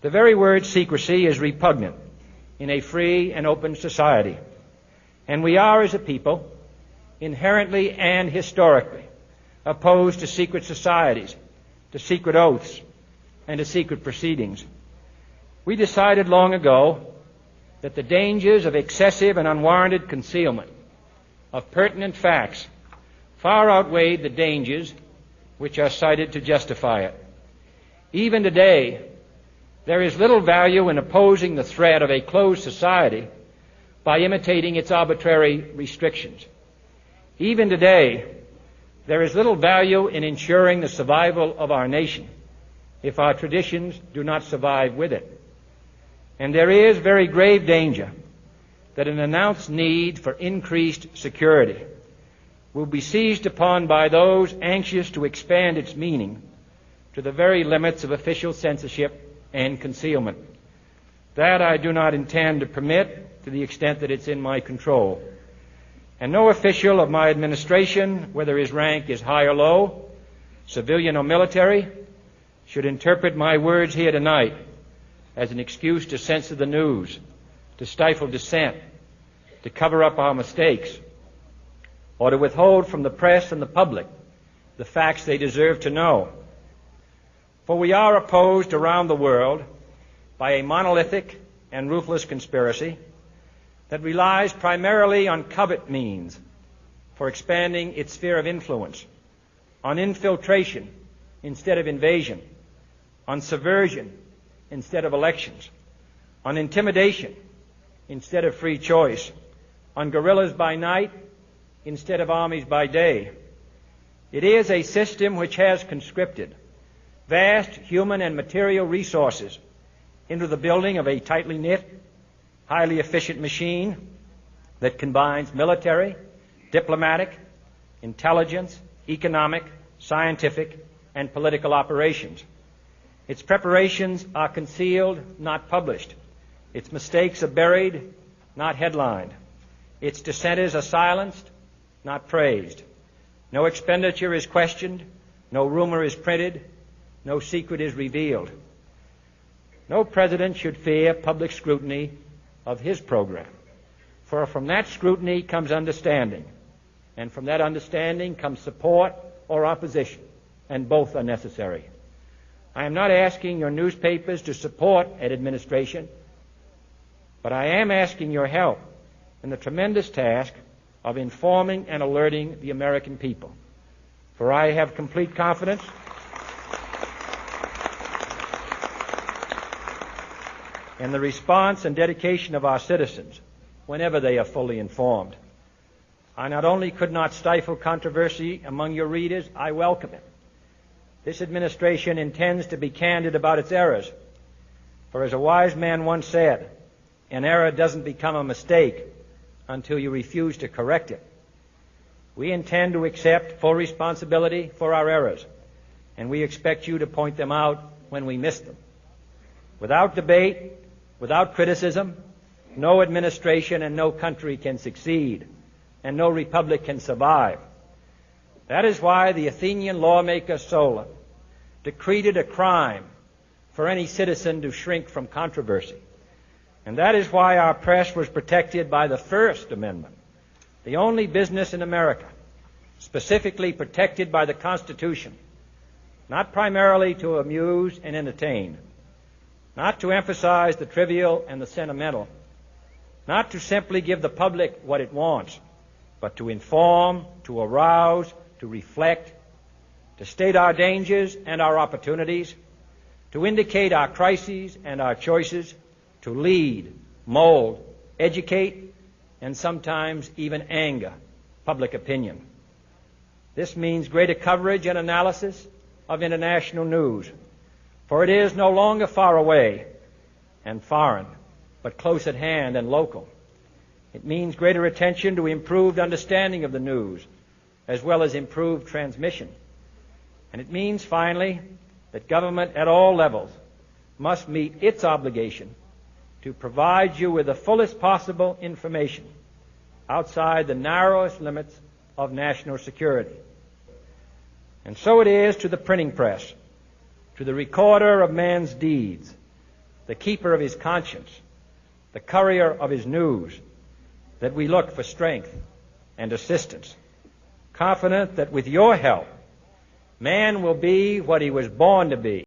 The very word secrecy is repugnant in a free and open society, and we are, as a people, inherently and historically opposed to secret societies, to secret oaths, and to secret proceedings. We decided long ago that the dangers of excessive and unwarranted concealment of pertinent facts far outweighed the dangers which are cited to justify it. Even today, there is little value in opposing the threat of a closed society by imitating its arbitrary restrictions. Even today, there is little value in ensuring the survival of our nation if our traditions do not survive with it. And there is very grave danger that an announced need for increased security will be seized upon by those anxious to expand its meaning to the very limits of official censorship and concealment. That I do not intend to permit to the extent that it's in my control. And no official of my administration, whether his rank is high or low, civilian or military, should interpret my words here tonight as an excuse to censor the news, to stifle dissent, to cover up our mistakes, or to withhold from the press and the public the facts they deserve to know. For we are opposed around the world by a monolithic and ruthless conspiracy that relies primarily on covert means for expanding its sphere of influence, on infiltration instead of invasion, on subversion instead of elections, on intimidation instead of free choice, on guerrillas by night instead of armies by day. It is a system which has conscripted vast human and material resources into the building of a tightly knit, highly efficient machine that combines military, diplomatic, intelligence, economic, scientific, and political operations. Its preparations are concealed, not published. Its mistakes are buried, not headlined. Its dissenters are silenced, not praised. No expenditure is questioned, no rumor is printed, no secret is revealed. No president should fear public scrutiny of his program, for from that scrutiny comes understanding, and from that understanding comes support or opposition, and both are necessary. I am not asking your newspapers to support an administration, but I am asking your help in the tremendous task of informing and alerting the American people. For I have complete confidence in the response and dedication of our citizens whenever they are fully informed. I not only could not stifle controversy among your readers, I welcome it. This administration intends to be candid about its errors. For as a wise man once said, an error doesn't become a mistake until you refuse to correct it. We intend to accept full responsibility for our errors, and we expect you to point them out when we miss them. Without debate, without criticism, no administration and no country can succeed, and no republic can survive. That is why the Athenian lawmaker Solon decreed it a crime for any citizen to shrink from controversy. And that is why our press was protected by the First Amendment, the only business in America specifically protected by the Constitution, not primarily to amuse and entertain, not to emphasize the trivial and the sentimental, not to simply give the public what it wants, but to inform, to arouse, to reflect, to state our dangers and our opportunities, to indicate our crises and our choices, to lead, mold, educate, and sometimes even anger public opinion. This means greater coverage and analysis of international news, for it is no longer far away and foreign, but close at hand and local. It means greater attention to improved understanding of the news, as well as improved transmission. And it means, finally, that government at all levels must meet its obligation to provide you with the fullest possible information outside the narrowest limits of national security. And so it is to the printing press, to the recorder of man's deeds, the keeper of his conscience, the courier of his news, that we look for strength and assistance, confident that with your help, man will be what he was born to be.